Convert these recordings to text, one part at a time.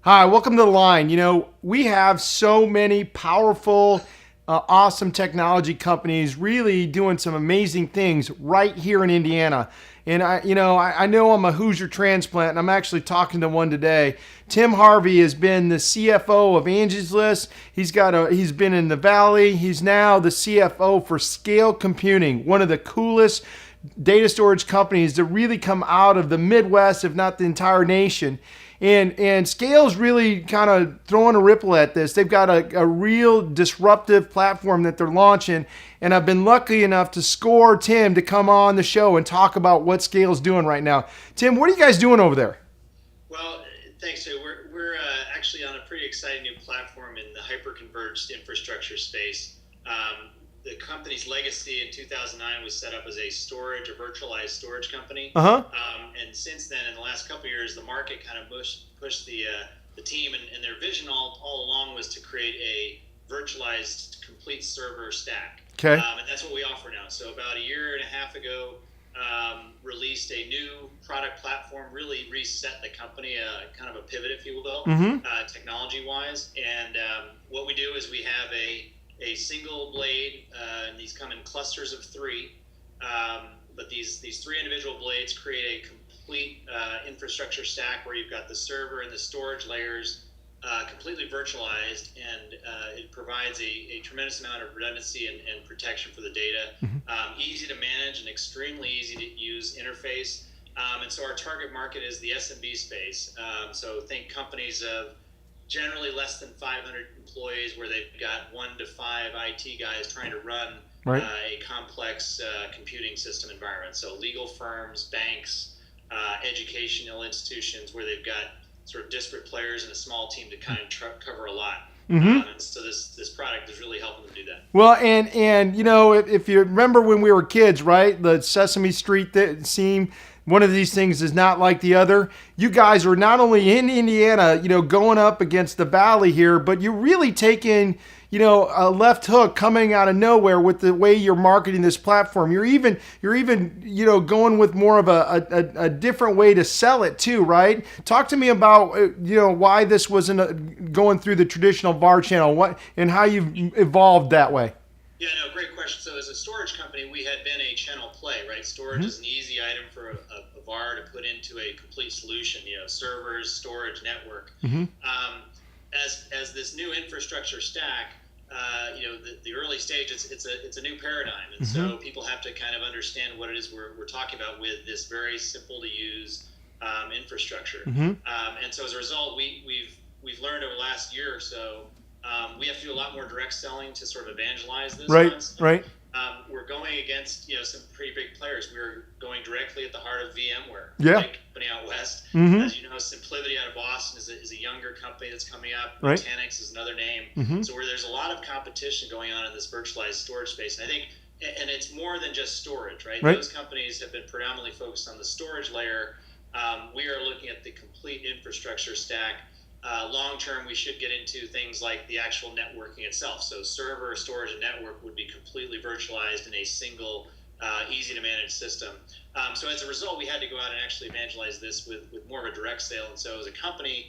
Hi, welcome to The Line. You know, we have so many powerful, awesome technology companies really doing some amazing things right here in Indiana. And I know I'm a Hoosier transplant, and I'm actually talking to one today. Tim Harvey has been the CFO of Angie's List. He's been in the Valley. He's now the CFO for Scale Computing, one of the coolest data storage companies to really come out of the Midwest, if not the entire nation. And Scale's really kind of throwing a ripple at this. They've got a real disruptive platform that they're launching. And I've been lucky enough to score Tim to come on the show and talk about what Scale's doing right now. Tim, what are you guys doing over there? Well, thanks, Joe. We're actually on a pretty exciting new platform in the hyper-converged infrastructure space. The company's legacy in 2009 was set up as a virtualized storage company. And since then, in the last couple of years, the market kind of pushed the team, and their vision all along was to create a virtualized complete server stack. Okay. And that's what we offer now. So about a year and a half ago, released a new product platform, really reset the company, kind of a pivot, if you will, technology-wise. And what we do is we have a single blade, and these come in clusters of 3. But these 3 individual blades create a complete infrastructure stack where you've got the server and the storage layers completely virtualized, and it provides a tremendous amount of redundancy and protection for the data. Easy to manage and extremely easy to use interface. And so our target market is the SMB space. So think companies of generally less than 500 employees, where they've got 1 to 5 IT guys trying to run a complex computing system environment. So legal firms, banks, educational institutions, where they've got sort of disparate players and a small team to kind of cover a lot. And so this product is really helping them do that. Well, and you know, if you remember when we were kids, right, the Sesame Street scene, one of these things is not like the other. You guys are not only in Indiana, you know, going up against the Valley here, but you're really taking, you know, a left hook coming out of nowhere with the way you're marketing this platform. You're even, you know, going with more of a different way to sell it too, right? Talk to me about, you know, why this wasn't going through the traditional VAR channel, and how you've evolved that way. Yeah, no, great question. So as a storage company, we had been a channel play, right? Storage is an easy item for a VAR to put into a complete solution, you know, servers, storage, network. As this new infrastructure stack, you know, the early stage, it's a new paradigm. And so people have to kind of understand what it is we're talking about with this very simple to use infrastructure. And so as a result, we've learned over the last year or so, we have to do a lot more direct selling to sort of evangelize this. Right. We're going against, you know, some pretty big players. We're going directly at the heart of VMware, big company out west. As you know, SimpliVity out of Boston is a younger company that's coming up. Nutanix is another name. So where there's a lot of competition going on in this virtualized storage space, and I think, and it's more than just storage, right? Those companies have been predominantly focused on the storage layer. We are looking at the complete infrastructure stack. Long term, we should get into things like the actual networking itself. So server, storage, and network would be completely virtualized in a single, easy to manage system. So as a result, we had to go out and actually evangelize this with more of a direct sale. And so as a company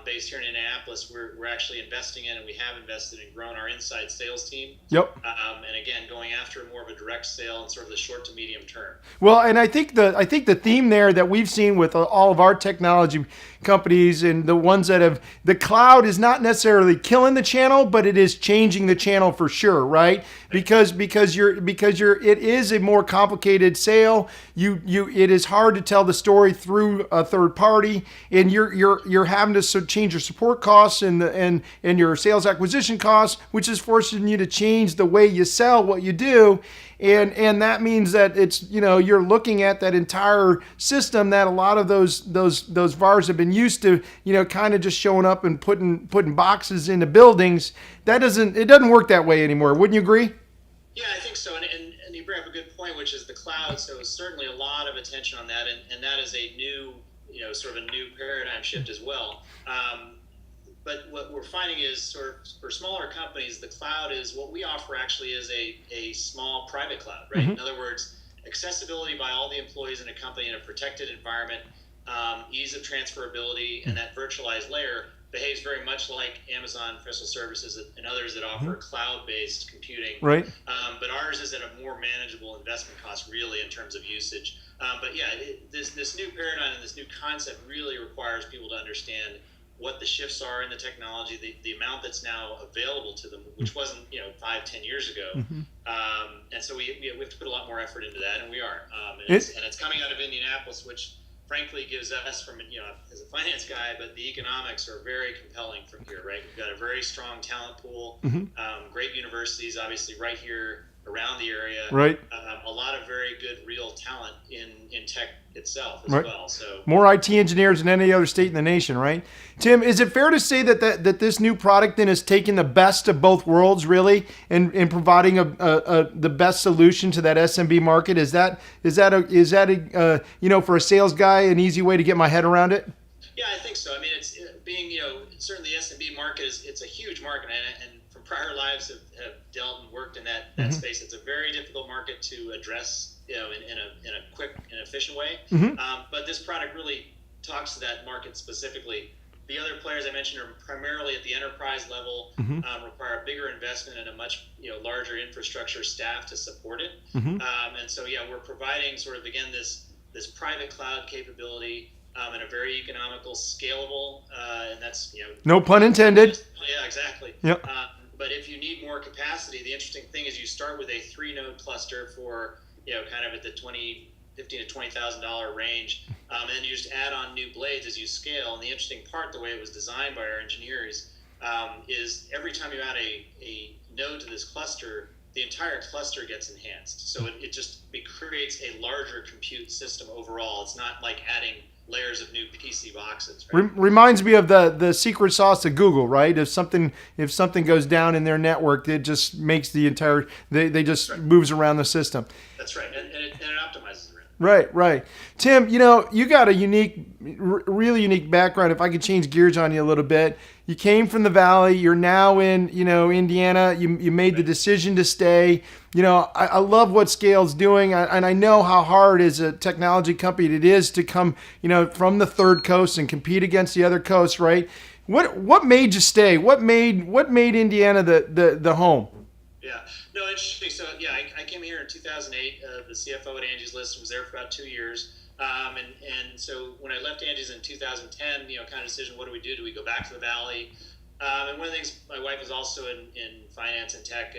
based here in Indianapolis, we're actually investing in, and we have invested and grown our inside sales team. And again, going after more of a direct sale in sort of the short to medium term. Well, and I think the theme there that we've seen with all of our technology companies and the ones that have, the cloud is not necessarily killing the channel, but it is changing the channel for sure, right? Because it is a more complicated sale. It is hard to tell the story through a third party, and you're having to change your support costs and your sales acquisition costs, which is forcing you to change the way you sell what you do. And that means that it's, you know, you're looking at that entire system that a lot of those VARs have been used to, you know, kind of just showing up and putting boxes into buildings. It doesn't work that way anymore. Wouldn't you agree? Yeah, I think so. And you bring up a good point, which is the cloud. So certainly a lot of attention on that. And that is a new, you know, sort of a new paradigm shift as well. But what we're finding is, sort of for smaller companies, the cloud is what we offer actually is a small private cloud, right? In other words, accessibility by all the employees in a company in a protected environment, ease of transferability, and that virtualized layer behaves very much like Amazon Professional Services and others that offer cloud-based computing. Right. But ours is at a more manageable investment cost, really, in terms of usage. But yeah, this new paradigm and this new concept really requires people to understand what the shifts are in the technology, the amount that's now available to them, which wasn't 5-10 years ago. And so we have to put a lot more effort into that, and we are. And it's coming out of Indianapolis, which frankly gives us, from as a finance guy, but the economics are very compelling from here, right? We've got a very strong talent pool, great universities, obviously right here around the area, right? A lot of very good real talent in tech itself as well. So more IT engineers than any other state in the nation, right? Tim, is it fair to say that this new product then is taking the best of both worlds, really, and providing the best solution to that SMB market? Is that for a sales guy an easy way to get my head around it? Yeah, I think so. I mean, it's being certainly the SMB market it's a huge market, and from prior lives have dealt and worked in that space. It's a very difficult market to address, in a quick and efficient way. But this product really talks to that market specifically. The other players I mentioned are primarily at the enterprise level, require a bigger investment and a much larger infrastructure staff to support it. And so we're providing sort of again this private cloud capability in a very economical, scalable, and that's no pun intended. Yeah, exactly. Yep. But if you need more capacity, the interesting thing is you start with a 3-node cluster for kind of at the $15,000 to $20,000 range, and then you just add on new blades as you scale. And the interesting part, the way it was designed by our engineers, is every time you add a node to this cluster, the entire cluster gets enhanced. So it creates a larger compute system overall. It's not like adding layers of new PC boxes. Right? Reminds me of the secret sauce of Google, right? If something goes down in their network, it just makes the entire they just moves around the system. That's right, and it optimizes around. Right. Tim, you got a really unique background. If I could change gears on you a little bit, you came from the Valley. You're now in, Indiana. You made the decision to stay. I love what Scale's doing, and I know how hard as a technology company it is to come, from the third coast and compete against the other coast, right? What made you stay? What made Indiana the home? Yeah, no, interesting. So I came here in 2008. The CFO at Angie's List was there for about 2 years. And so when I left Angie's in 2010, kind of decision, what do we do? Do we go back to the Valley? And one of the things, my wife is also in finance and tech.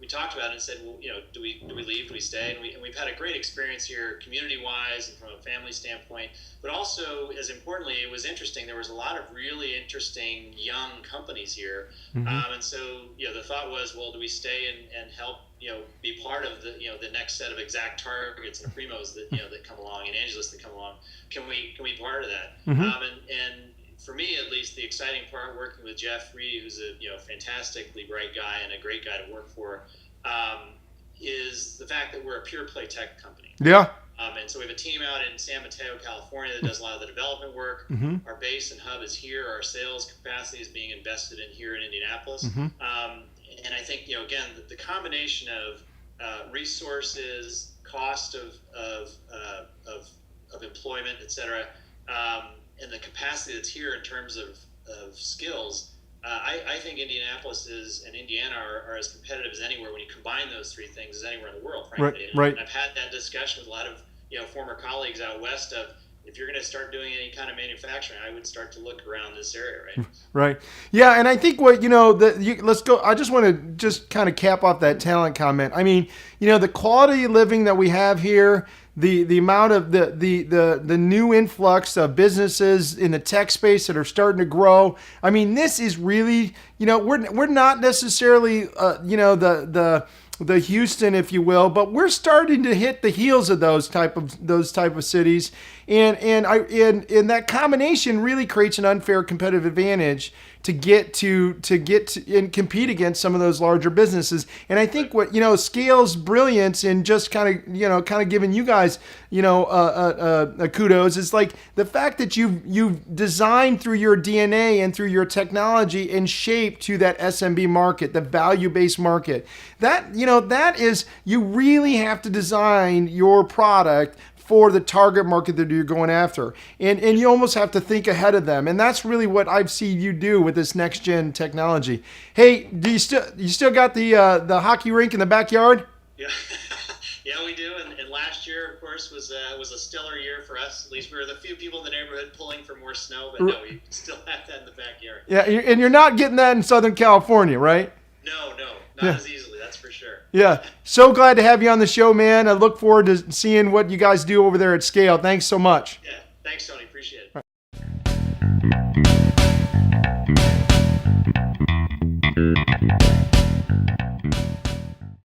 We talked about it and said, well, do we leave? Do we stay? And we've had a great experience here, community-wise and from a family standpoint. But also, as importantly, it was interesting. There was a lot of really interesting young companies here. And so, the thought was, well, do we stay and help, be part of the next set of exact targets and Primos that come along and Angie's List that come along? Can we be part of that? And for me, at least, the exciting part working with Jeff Reed, who's a fantastically bright guy and a great guy to work for, is the fact that we're a pure play tech company. Yeah. And so we have a team out in San Mateo, California that does a lot of the development work. Our base and hub is here. Our sales capacity is being invested in here in Indianapolis. And I think, again, the combination of resources, cost of employment, et cetera, and the capacity that's here in terms of skills, I think Indianapolis and Indiana are as competitive as anywhere when you combine those three things as anywhere in the world, frankly. Right. And I've had that discussion with a lot of former colleagues out west of, if you're going to start doing any kind of manufacturing, I would start to look around this area, right? Right. Yeah, and I think let's go. I just want to just kind of cap off that talent comment. I mean, the quality of living that we have here, the amount of the new influx of businesses in the tech space that are starting to grow. I mean, this is really, we're not necessarily the Houston, if you will, but we're starting to hit the heels of those type of cities, and that combination really creates an unfair competitive advantage. to get to and compete against some of those larger businesses. And I think what Scale's brilliance in just kind of giving you guys kudos is like the fact that you've designed through your DNA and through your technology and shaped to that SMB market, the value-based market. That is, you really have to design your product for the target market that you're going after. And you almost have to think ahead of them. And that's really what I've seen you do with this next gen technology. Hey, do you still got the hockey rink in the backyard? Yeah. Yeah, we do. And last year, of course, was a stellar year for us. At least we were the few people in the neighborhood pulling for more snow, but no, we still have that in the backyard. Yeah, and you're not getting that in Southern California, right? No, not as easily, that's for sure. Yeah, so glad to have you on the show, man. I look forward to seeing what you guys do over there at Scale. Thanks so much. Yeah, thanks, Tony. Appreciate it.